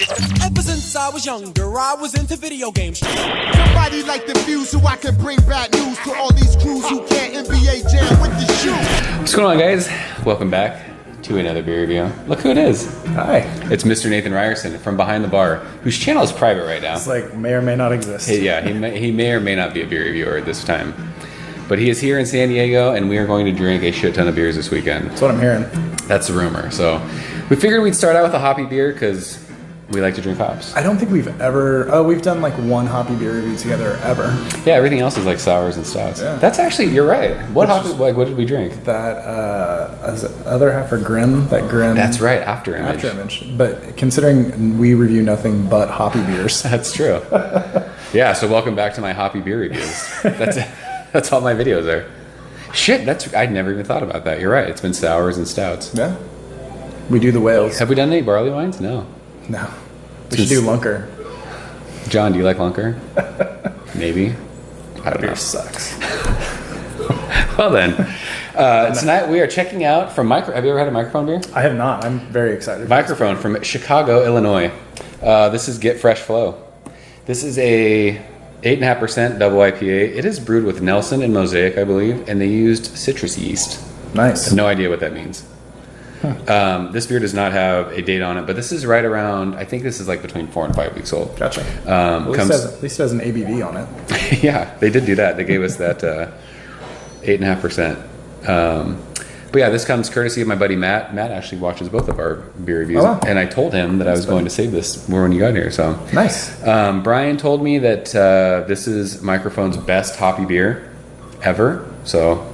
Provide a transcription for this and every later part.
Ever since I was younger, I was into video games. Somebody like the Fuse so I can bring bad news to all these crews who can't NBA jam with the shoe. What's going on, guys? Welcome back to another beer review. Look who it is. Hi. It's Mr. Nathan Ryerson from Behind the Bar, whose channel is private right now. It's like may or may not exist. He may or may not be a beer reviewer at this time. But he is here in San Diego, and we are going to drink a shit ton of beers this weekend. That's what I'm hearing. That's the rumor. So we figured we'd start out with a hoppy beer because we like to drink hops. I don't think we've ever... Oh, we've done like one hoppy beer review together ever. Yeah, everything else is like sours and stouts. Yeah. That's actually, you're right. What what did we drink? That other half for Grimm. That Grimm. That's right, After Image. After Image. But considering we review nothing but hoppy beers. That's true. Yeah, so welcome back to my hoppy beer reviews. That's all my videos are. Shit, I'd never even thought about that. You're right. It's been sours and stouts. Yeah. We do the whales. Have we done any barley wines? No. No. We should do Lunker. John, do you like Lunker? Maybe. I don't know. Beer sucks. Well then, tonight we are checking out from Have you ever had a Mikerphone beer? I have not. I'm very excited. Mikerphone from Chicago, Illinois. This is Get Fresh Flow. This is a 8.5% double IPA. It is brewed with Nelson and Mosaic, I believe, and they used citrus yeast. Nice. I have no idea what that means. This beer does not have a date on it, but this is right around, I think this is like between 4 and 5 weeks old. Gotcha. At least it has an ABV on it. Yeah, they did do that. They gave us that 8.5%. But yeah, this comes courtesy of my buddy Matt. Matt actually watches both of our beer reviews, and I told him that I was going to save this more when you got here. So nice. Brian told me that this is Mikerphone's best hoppy beer ever. So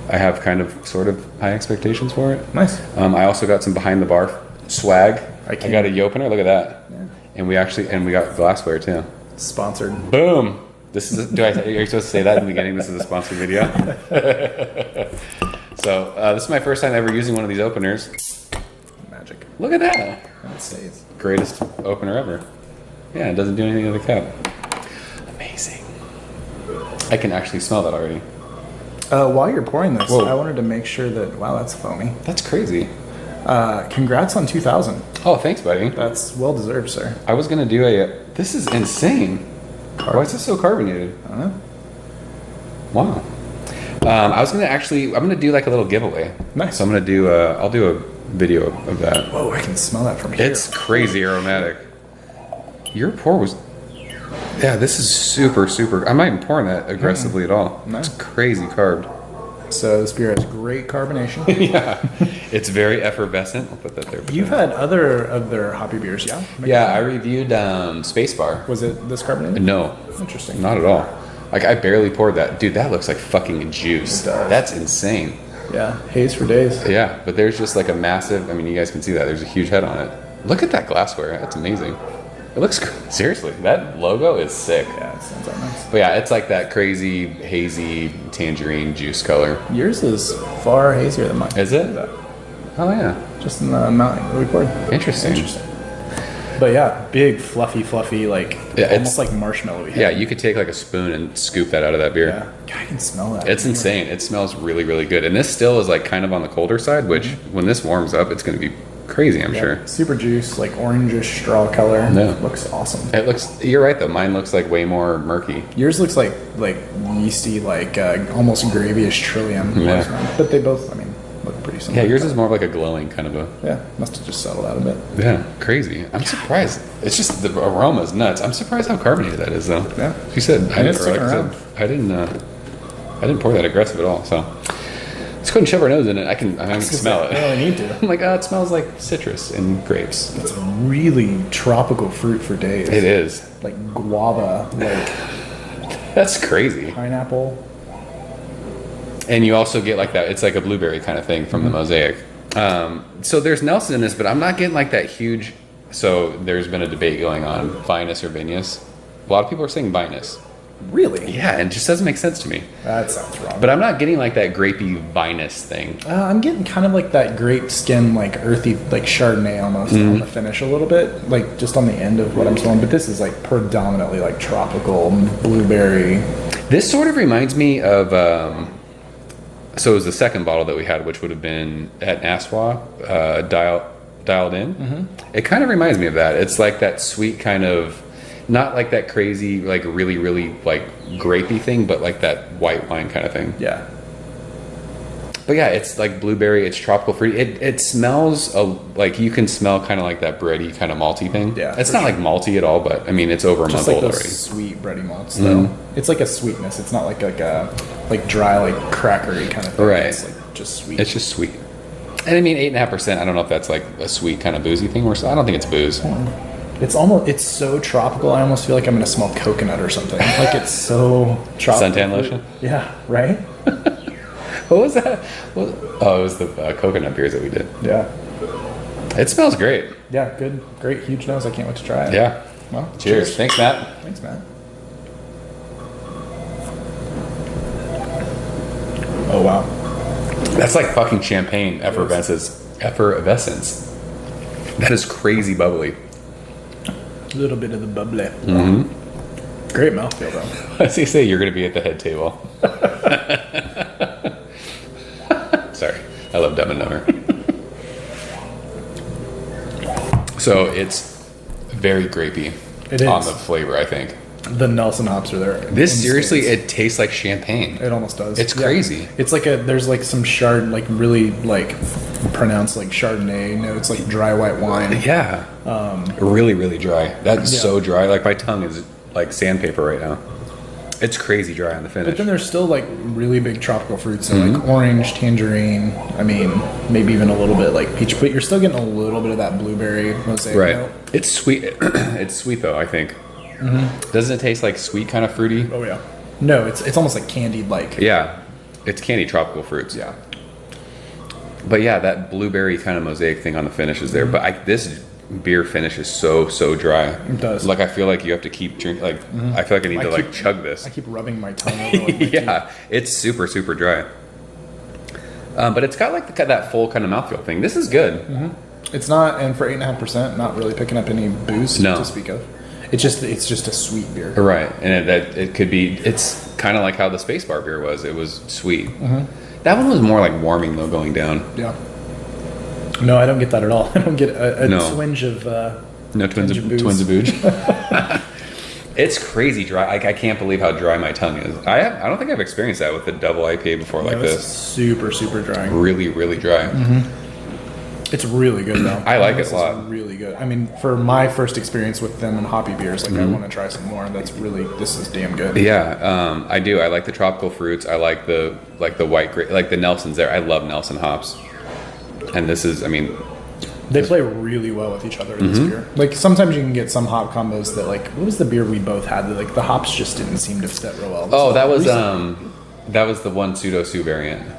I have kind of sort of high expectations for it. Nice. I also got some Behind the Bar swag. I got a opener. Look at that. Yeah. And we got glassware too. Sponsored. Boom. This is. Are you supposed to say that in the beginning? This is a sponsored video. So this is my first time ever using one of these openers. Magic. Look at that. That stays. Greatest opener ever. Yeah, it doesn't do anything to the cap. Amazing. I can actually smell that already. While you're pouring this, Whoa. I wanted to make sure that... Wow, that's foamy. That's crazy. Congrats on 2,000. Oh, thanks, buddy. That's well-deserved, sir. I was going to do This is insane. Why is this so carbonated? I don't know. Wow. I was going to I'm going to do like a little giveaway. Nice. So I'm going to do, I'll do a video of that. Whoa, I can smell that from here. It's crazy aromatic. Your pour was... Yeah, this is super, super... I'm not even pouring that aggressively at all. No. It's crazy carved. So this beer has great carbonation. Yeah. It's very effervescent. I'll put that there. You've had other of their hoppy beers, yeah? Yeah, I reviewed Spacebar. Was it this carbonated? No. Interesting. Not at all. Like, I barely poured that. Dude, that looks like fucking juice. It does. That's insane. Yeah, haze for days. Yeah, but there's just like a massive... I mean, you guys can see that. There's a huge head on it. Look at that glassware. That's amazing. It looks... Seriously, that logo is sick. Yeah, it sounds like nice. But yeah, it's like that crazy, hazy, tangerine juice color. Yours is far hazier than mine. Is it? Oh, yeah. Just in the amount that we poured. Interesting. But yeah, big, fluffy, like almost like marshmallowy. Yeah, you could take like a spoon and scoop that out of that beer. Yeah, God, I can smell that. It's insane. It smells really, really good. And this still is like kind of on the colder side, which when this warms up, it's going to be crazy, I'm sure. Super juice, like orangish straw color. Yeah. Looks awesome. It looks... You're right, though. Mine looks like way more murky. Yours looks like yeasty, like almost gravyish Trillium. Yeah. But they both, I mean, look pretty similar. Yeah, yours is more like a glowing kind of a... Yeah, must have just settled out a bit. Yeah, crazy. I'm surprised. It's just the aroma is nuts. I'm surprised how carbonated that is, though. Yeah. You said... I didn't pour that aggressive at all, so... Let's go and shove our nose in it. I can smell it. I really need to. I'm like, it smells like citrus and grapes. It's a really tropical fruit for days. It is. Like guava, like... That's crazy. Pineapple. And you also get like that, it's like a blueberry kind of thing from the Mosaic. So there's Nelson in this, but I'm not getting like that huge... So there's been a debate going on, vinous or vinous. A lot of people are saying vinous. Really? Yeah, and it just doesn't make sense to me. That sounds wrong. But I'm not getting like that grapey vinous thing. I'm getting kind of like that grape skin, like earthy, like Chardonnay almost on the finish a little bit, like just on the end of what I'm smelling. But this is like predominantly like tropical blueberry. This sort of reminds me of... so it was the second bottle that we had, which would have been at Nassau, dialed in. It kind of reminds me of that. It's like that sweet kind of, not like that crazy, like really, really like grapey thing, but like that white wine kind of thing. Yeah. But yeah, it's like blueberry. It's tropical fruit. It smells like you can smell kind of like that bready kind of malty thing. Yeah, it's not like malty at all, but I mean it's over a Just month like old those already. sweet bready malts, though. It's like a sweetness. It's not like a dry, like crackery kind of thing. Right. It's like just sweet. It's just sweet. And I mean 8.5%. I don't know if that's like a sweet kind of boozy thing, or I don't think it's booze. It's so tropical. I almost feel like I'm gonna smell coconut or something. Like it's so tropical. Suntan lotion. Yeah. Right. What was that? It was the coconut beers that we did. Yeah. It smells great. Yeah. Good. Great. Huge nose. I can't wait to try it. Yeah. Well. Cheers. Thanks, Matt. Thanks, Matt. Oh wow. That's like fucking champagne effervescence. That is crazy bubbly. A little bit of the bubbly. Great mouthfeel, though. As you say, you're going to be at the head table. Sorry, I love Dumb and Dumber. So it's very grapey It is. on the flavor, I think. The Nelson hops are there. This seriously, it tastes like champagne. It almost does. It's crazy. It's like there's like some really like pronounced like Chardonnay notes, like dry white wine. Yeah. Really, really dry. That's so dry. Like my tongue is like sandpaper right now. It's crazy dry on the finish. But then there's still like really big tropical fruits, so like orange, tangerine. I mean, maybe even a little bit like peach, but you're still getting a little bit of that blueberry mosaic Right. note. It's sweet. It's sweet though, I think. Doesn't it taste like sweet kind of fruity? Oh yeah. No, it's almost like candied like. Yeah. It's candy tropical fruits. Yeah. But yeah, that blueberry kind of mosaic thing on the finish is there. But this beer finish is so dry. It does. Like I feel like you have to keep drinking. Like I feel like I need to like chug this. I keep rubbing my tongue over like my Yeah, it's super dry. But it's got like that full kind of mouthfeel thing. This is good. teeth. It's not, and for 8.5%, not really picking up any booze No. to speak of. It's just a sweet beer. Right, and it could be. It's kind of like how the Space Bar beer was. It was sweet. That one was more like warming though, going down. Yeah. No, I don't get that at all. I don't get a No. twinge of. No twins of booze. booge. It's crazy dry. I can't believe how dry my tongue is. I don't think I've experienced that with a double IPA before like It's this. super dry. Really dry. It's really good though. I like it This a lot. is really good. I mean, for my first experience with them and hoppy beers, like I want to try some more. This is damn good. Yeah, I do. I like the tropical fruits. I like the white grape, like the Nelsons there. I love Nelson hops. And this is, I mean, They play really well with each other in this beer. Like sometimes you can get some hop combos that like what was the beer we both had that like the hops just didn't seem to fit real well. oh, that was the one pseudo Sue variant.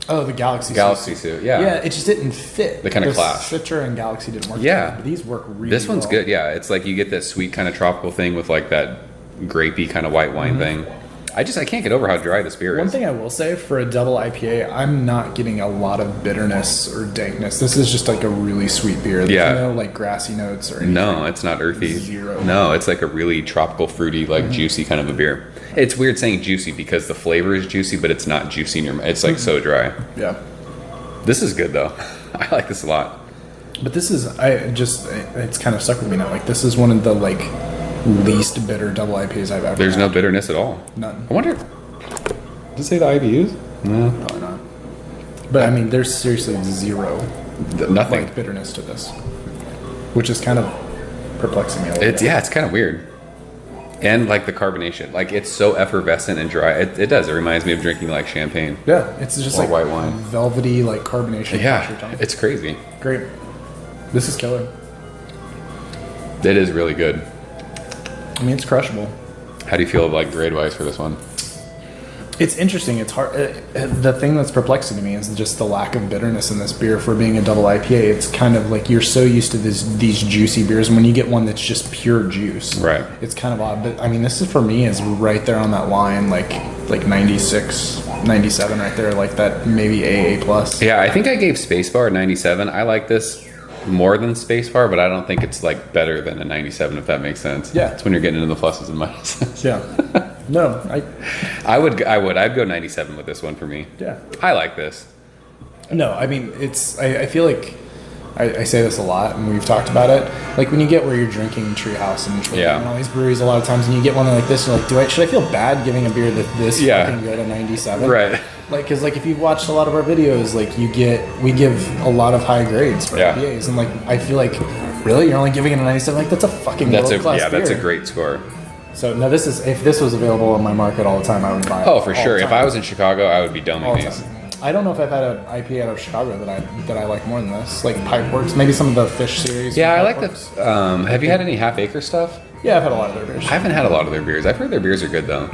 Oh, the Galaxy Sue, yeah. Yeah, it just didn't fit. They kinda clash. Citra and Galaxy didn't work Yeah. together, but these work really This one's well. good, yeah. It's like you get that sweet kind of tropical thing with like that grapey kind of white wine thing. I can't get over how dry this beer One is. thing I will say for a double IPA, I'm not getting a lot of bitterness or dankness. This is just like a really sweet beer. There's Yeah. no like grassy notes or anything. No, it's not earthy. Zero. No, it's like a really tropical, fruity, like juicy kind of a beer. It's weird saying juicy because the flavor is juicy, but it's not juicy in your mouth. It's like so dry. Yeah. This is good though. I like this a lot. But this is, it's kind of stuck with me now. Like, this is one of the, like, least bitter double IPAs I've ever There's had. no bitterness at all. None. I wonder, does it say the IBUs? No. Probably not. But, I mean, there's seriously zero, Nothing. like, bitterness to this. Which is kind of perplexing me a little bit. Yeah, it's kind of weird. And like the carbonation, like it's so effervescent and dry. It does. It reminds me of drinking like champagne. Yeah, it's just Or like white wine. velvety, like, carbonation. across your Yeah, tongue. it's crazy. Great. This is killer. It is really good. I mean, it's crushable. How do you feel like grade wise for this one? It's interesting. It's hard. The thing that's perplexing to me is just the lack of bitterness in this beer for being a double IPA. It's kind of like you're so used to these juicy beers, and when you get one that's just pure juice, Right. It's kind of odd. But I mean, this is for me is right there on that line, like 96, 97, right there, like that maybe AA plus. Yeah, I think I gave Spacebar a 97. I like this more than Spacebar, but I don't think it's like better than a 97, if that makes sense. Yeah. It's when you're getting into the pluses and minuses. Yeah. No, I'd go 97 with this one for me. yeah. I like this. No, I mean I feel like I say this a lot, and we've talked about it. Like when you get where you're drinking Treehouse and all these breweries a lot of times, and you get one like this, you're like, should I feel bad giving a beer this fucking good a 97? Right. Like, because like if you've watched a lot of our videos, like we give a lot lot of high grades for IPAs, and like I feel like really you're only giving it a 97. Like that's a fucking world class beer. That's a great score. So no, this is if this was available on my market all the time, I would buy it. Oh, for sure. If I was in Chicago, I would be dumping these. I don't know if I've had an IPA out of Chicago that I like more than this. Like Pipeworks, maybe some of the Fish series. Yeah, I like the. Have you had any Half Acre stuff? Yeah, I've had a lot of their beers. I haven't had a lot of their beers. I've heard their beers are good though.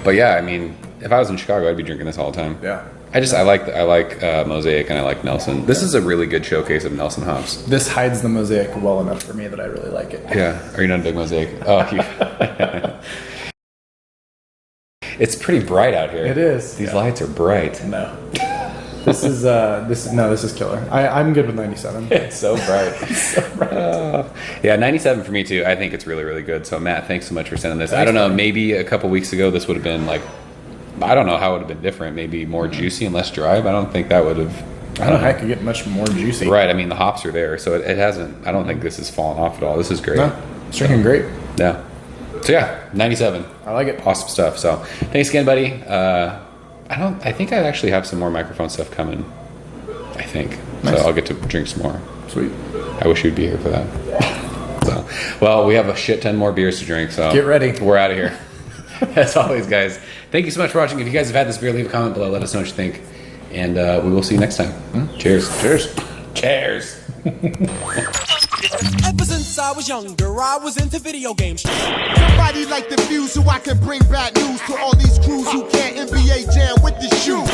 But yeah, I mean, if I was in Chicago, I'd be drinking this all the time. Yeah. I like Mosaic and I like Nelson. This is a really good showcase of Nelson hops. This hides the Mosaic well enough for me that I really like it. Yeah. Are you not a big Mosaic? Oh, it's pretty bright out here. It is. These lights are bright. No. This is killer. I'm good with 97. It's so bright. Yeah, 97 for me too. I think it's really, really good. So Matt, thanks so much for sending this. Thanks, I don't know, maybe a couple weeks ago this would have been like, I don't know how it would have been different. Maybe more juicy and less dry, but I don't think that would have. I don't know how it could get much more juicy. Right. I mean, the hops are there, so it hasn't. I don't think this has fallen off at all. This is great. No, it's drinking great. Yeah. So yeah, 97. I like it. Awesome stuff. So thanks again, buddy. I think I actually have some more Mikerphone stuff coming. I think. Nice. So I'll get to drink some more. Sweet. I wish you'd be here for that. So, well, we have a shit ton more beers to drink, so get ready. We're out of here. As always, guys, thank you so much for watching. If you guys have had this beer, leave a comment below. Let us know what you think. And we will see you next time. Cheers. Cheers. Cheers. Ever since I was younger, I was into video games. Somebody like the fuse so I can bring bad news to all these crews who can't NBA jam with the shoe.